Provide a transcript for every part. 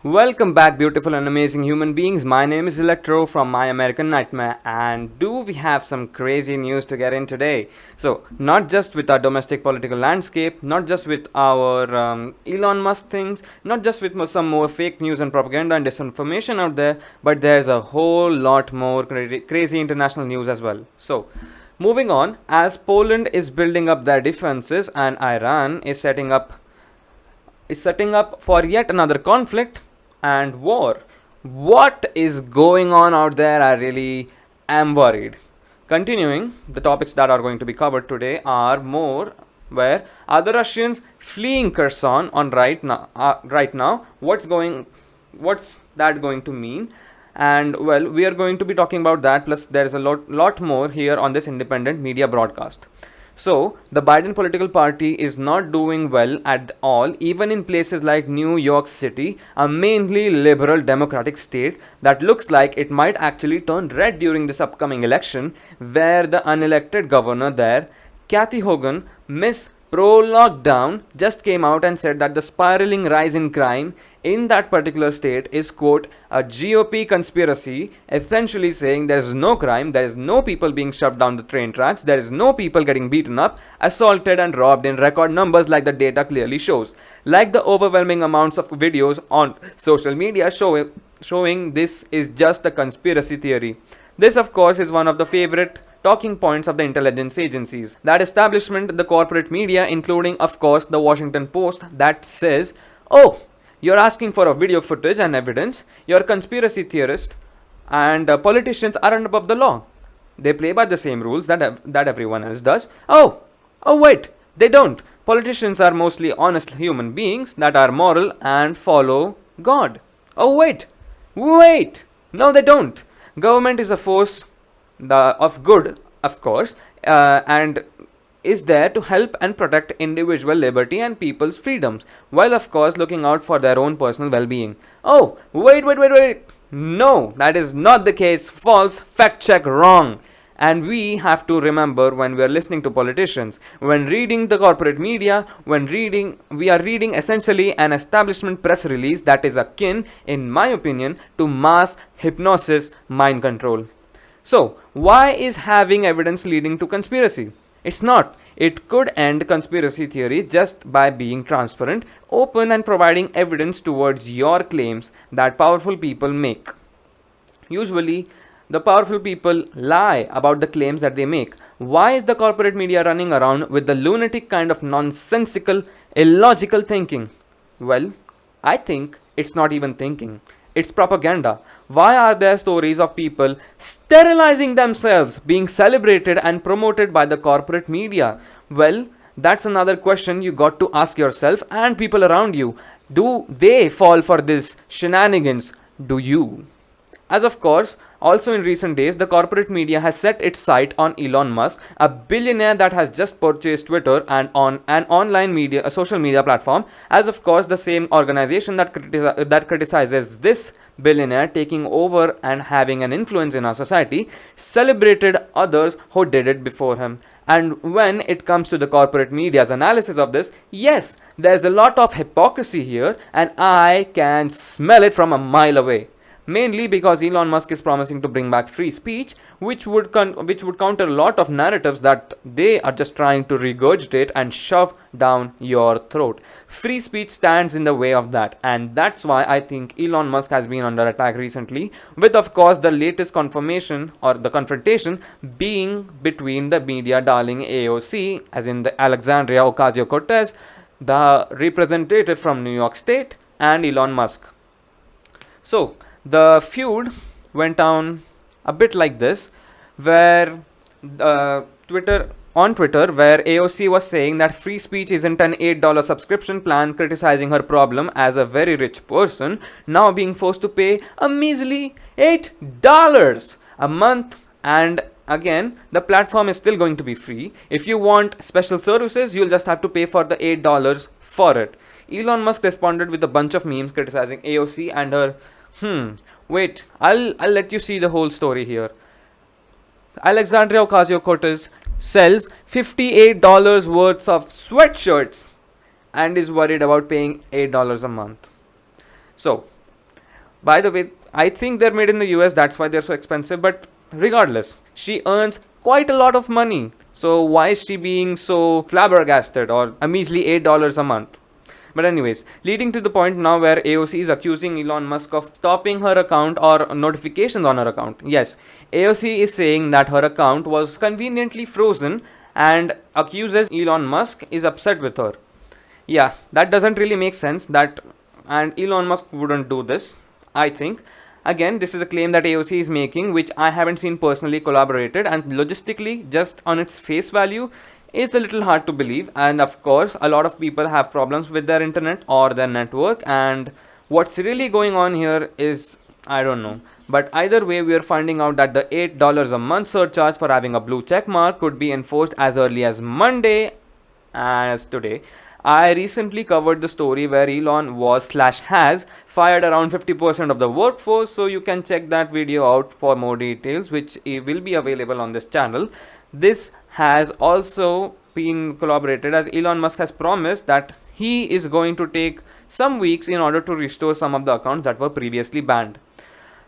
Welcome back, beautiful and amazing human beings. My name is Electro from My American Nightmare, and do we have some crazy news to get in today? So, not just with our domestic political landscape, not just with our Elon Musk things, not just with some more fake news and propaganda and disinformation out there, but there's a whole lot more crazy international news as well. So, moving on, as Poland is building up their defenses and Iran is setting up for yet another conflict and war. What is going on out there? I really am worried. Continuing, the topics that are going to be covered today are more where are the Russians fleeing Kherson on right now? What's that going to mean? And well, we are going to be talking about that. Plus, there is a lot more here on this independent media broadcast. So, the Biden political party is not doing well at all, even in places like New York City, a mainly liberal democratic state that looks like it might actually turn red during this upcoming election, where the unelected governor there, Kathy Hogan, Miss Pro Lockdown, just came out and said that the spiraling rise in crime in that particular state is, quote, a GOP conspiracy, essentially saying there is no crime, there is no people being shoved down the train tracks, there is no people getting beaten up, assaulted and robbed in record numbers like the data clearly shows. Like the overwhelming amounts of videos on social media showing this is just a conspiracy theory. This, of course, is one of the favorite talking points of the intelligence agencies. That establishment, the corporate media, including, of course, the Washington Post, that says, oh, you're asking for a video footage and evidence, you're a conspiracy theorist, and politicians aren't above the law. They play by the same rules that everyone else does. Oh, wait, they don't. Politicians are mostly honest human beings that are moral and follow God. Oh, wait, no, they don't. Government is a force of good, of course, and is there to help and protect individual liberty and people's freedoms, while of course looking out for their own personal well-being. Oh, wait. No, that is not the case. False, fact check, wrong. And we have to remember when we are listening to politicians, when reading the corporate media, we are reading essentially an establishment press release that is akin, in my opinion, to mass hypnosis mind control. So, why is having evidence leading to conspiracy? It's not. It could end conspiracy theory just by being transparent, open, and providing evidence towards your claims that powerful people make. Usually, the powerful people lie about the claims that they make. Why is the corporate media running around with the lunatic kind of nonsensical, illogical thinking? Well, I think it's not even thinking. It's propaganda. Why are there stories of people sterilizing themselves being celebrated and promoted by the corporate media? Well, that's another question you got to ask yourself and people around you. Do they fall for this shenanigans? Do you? As of course, also in recent days, the corporate media has set its sight on Elon Musk, a billionaire that has just purchased Twitter and on an online media, a social media platform. As of course, the same organization that criticizes this billionaire taking over and having an influence in our society celebrated others who did it before him. And when it comes to the corporate media's analysis of this, yes, there's a lot of hypocrisy here, and I can smell it from a mile away. Mainly because Elon Musk is promising to bring back free speech, which would counter a lot of narratives that they are just trying to regurgitate and shove down your throat. Free speech stands in the way of that, and that's why I think Elon Musk has been under attack recently, with of course the latest confirmation or the confrontation being between the media darling AOC, as in the Alexandria Ocasio-Cortez, the representative from New York State, and Elon Musk. So, the feud went down a bit like this, where Twitter, where AOC was saying that free speech isn't an $8 subscription plan, criticizing her problem as a very rich person, now being forced to pay a measly $8 a month. And again, the platform is still going to be free. If you want special services, you'll just have to pay for the $8 for it. Elon Musk responded with a bunch of memes criticizing AOC and her wait, I'll let you see the whole story here. Alexandria Ocasio-Cortez sells $58 worth of sweatshirts and is worried about paying $8 a month. So, By the way, I think they're made in the US, that's why they're so expensive, but regardless, she earns quite a lot of money. So why is she being so flabbergasted or a measly $8 a month? But anyways, leading to the point now where AOC is accusing Elon Musk of stopping her account or notifications on her account. Yes, AOC is saying that her account was conveniently frozen and accuses Elon Musk is upset with her. Yeah, that doesn't really make sense, that and Elon Musk wouldn't do this, I think. Again, this is a claim that AOC is making, which I haven't seen personally corroborated, and logistically, just on its face value, is a little hard to believe. And of course, a lot of people have problems with their internet or their network, and what's really going on here is, I don't know. But either way, we are finding out that the $8 a month surcharge for having a blue check mark could be enforced as early as Monday, as today. I recently covered the story where Elon was/has fired around 50% of the workforce, so you can check that video out for more details, which will be available on this channel. This has also been collaborated as Elon Musk has promised that he is going to take some weeks in order to restore some of the accounts that were previously banned.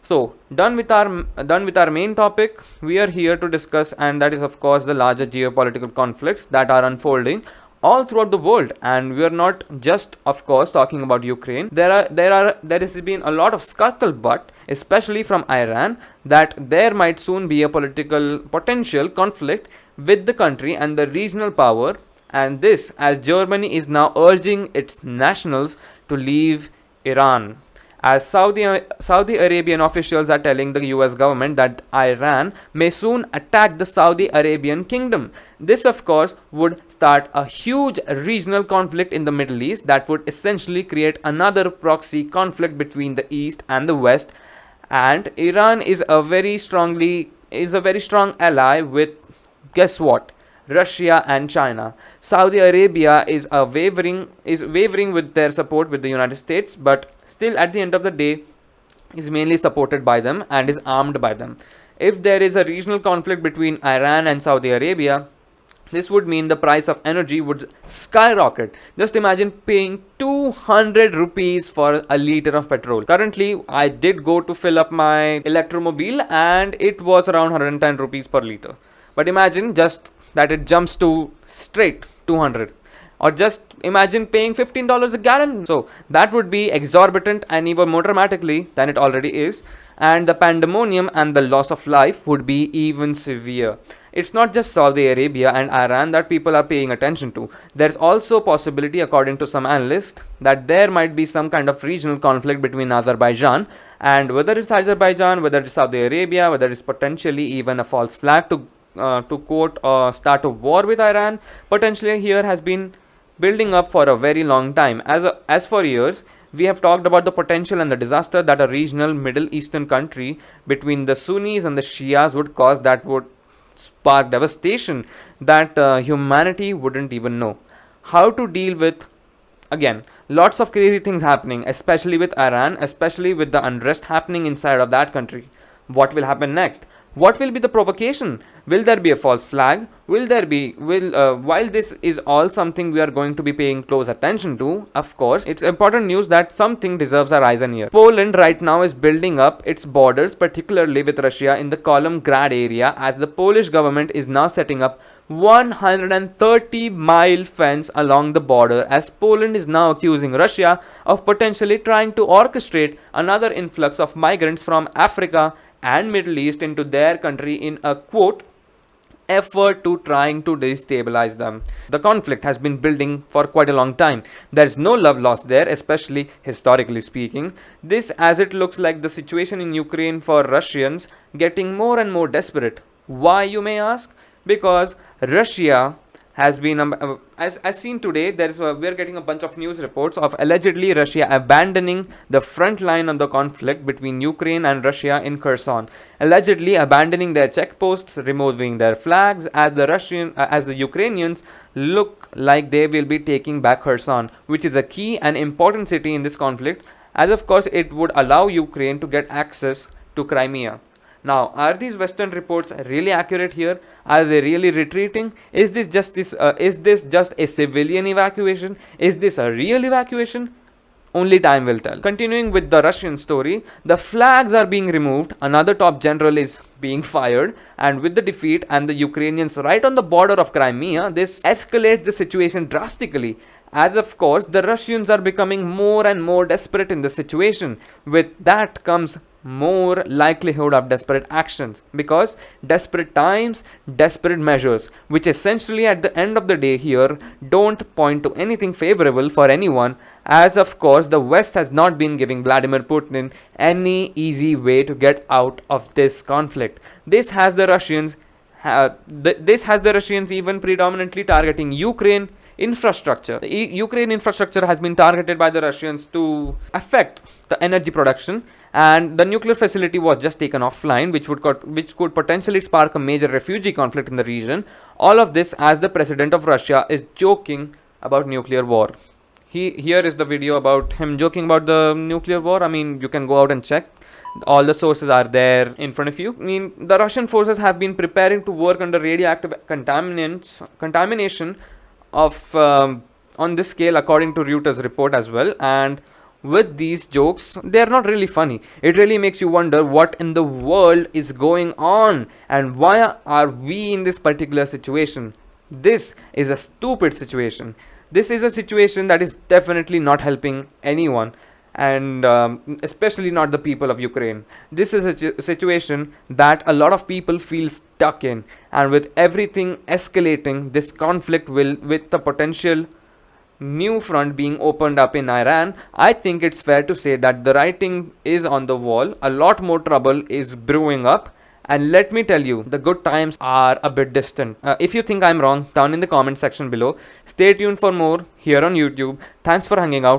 So done with our main topic, we are here to discuss, and that is of course the larger geopolitical conflicts that are unfolding all throughout the world. And we are not just of course talking about Ukraine. There has been a lot of scuttlebutt, especially from Iran, that there might soon be a political potential conflict with the country and the regional power, and this as Germany is now urging its nationals to leave Iran, as Saudi Arabian officials are telling the US government that Iran may soon attack the Saudi Arabian kingdom. This of course would start a huge regional conflict in the Middle East that would essentially create another proxy conflict between the East and the West. And Iran is a very strong ally with, guess what, Russia and China. Saudi Arabia is wavering with their support with the United States, but still at the end of the day is mainly supported by them and is armed by them. If there is a regional conflict between Iran and Saudi Arabia, this would mean the price of energy would skyrocket. Just imagine paying 200 rupees for a liter of petrol. Currently, I did go to fill up my electromobile and it was around 110 rupees per liter. But imagine just that it jumps to straight 200. Or just imagine paying $15 a gallon. So that would be exorbitant and even more dramatically than it already is. And the pandemonium and the loss of life would be even severe. It's not just Saudi Arabia and Iran that people are paying attention to. There's also a possibility, according to some analysts, that there might be some kind of regional conflict between Azerbaijan, and whether it's Azerbaijan, whether it's Saudi Arabia, whether it's potentially even a false flag to quote start a war with Iran, potentially here has been building up for a very long time. As for years, we have talked about the potential and the disaster that a regional Middle Eastern country between the Sunnis and the Shias would cause, that would spark devastation that humanity wouldn't even know how to deal with. Again, lots of crazy things happening, especially with Iran, especially with the unrest happening inside of that country. What will happen next? What will be the provocation? Will there be a false flag? While this is all something we are going to be paying close attention to, of course, it's important news that something deserves our eyes and ears. Poland right now is building up its borders, particularly with Russia in the Kaliningrad area, as the Polish government is now setting up 130-mile fence along the border, as Poland is now accusing Russia of potentially trying to orchestrate another influx of migrants from Africa and Middle East into their country in a quote effort to trying to destabilize them. The conflict has been building for quite a long time. There's no love lost there, especially historically speaking. This, as it looks like the situation in Ukraine for Russians getting more and more desperate. Why, you may ask? Because Russia has been, as seen today, we are getting a bunch of news reports of allegedly Russia abandoning the front line of the conflict between Ukraine and Russia in Kherson, allegedly abandoning their checkposts, removing their flags, as the Ukrainians look like they will be taking back Kherson, which is a key and important city in this conflict, as of course it would allow Ukraine to get access to Crimea. Now, are these Western reports really accurate here? Are they really retreating? Is this just a civilian evacuation? Is this a real evacuation? Only time will tell. Continuing with the Russian story, the flags are being removed, another top general is being fired, and with the defeat and the Ukrainians right on the border of Crimea, this escalates the situation drastically. As of course, the Russians are becoming more and more desperate in the situation. With that comes more likelihood of desperate actions, because desperate times, desperate measures, which essentially at the end of the day here don't point to anything favorable for anyone, as of course the West has not been giving Vladimir Putin any easy way to get out of this conflict. This has the Russians even predominantly targeting Ukraine infrastructure. Ukraine infrastructure has been targeted by the Russians to affect the energy production, and the nuclear facility was just taken offline, which could potentially spark a major refugee conflict in the region. All of this as the president of Russia is joking about nuclear war. Here is the video about him joking about the nuclear war. I mean, you can go out and check. All the sources are there in front of you. I mean, the Russian forces have been preparing to work under radioactive contamination of on this scale, according to Reuters report as well. And with these jokes, they are not really funny. It really makes you wonder what in the world is going on and why are we in this particular situation. This is a stupid situation. This is a situation that is definitely not helping anyone, and especially not the people of Ukraine. This is a situation that a lot of people feel stuck in, and with everything escalating, this conflict will, with the potential new front being opened up in Iran, I think it's fair to say that the writing is on the wall. A lot more trouble is brewing up, and let me tell you, the good times are a bit distant. If you think I'm wrong, down in the comment section below. Stay tuned for more here on YouTube. Thanks for hanging out.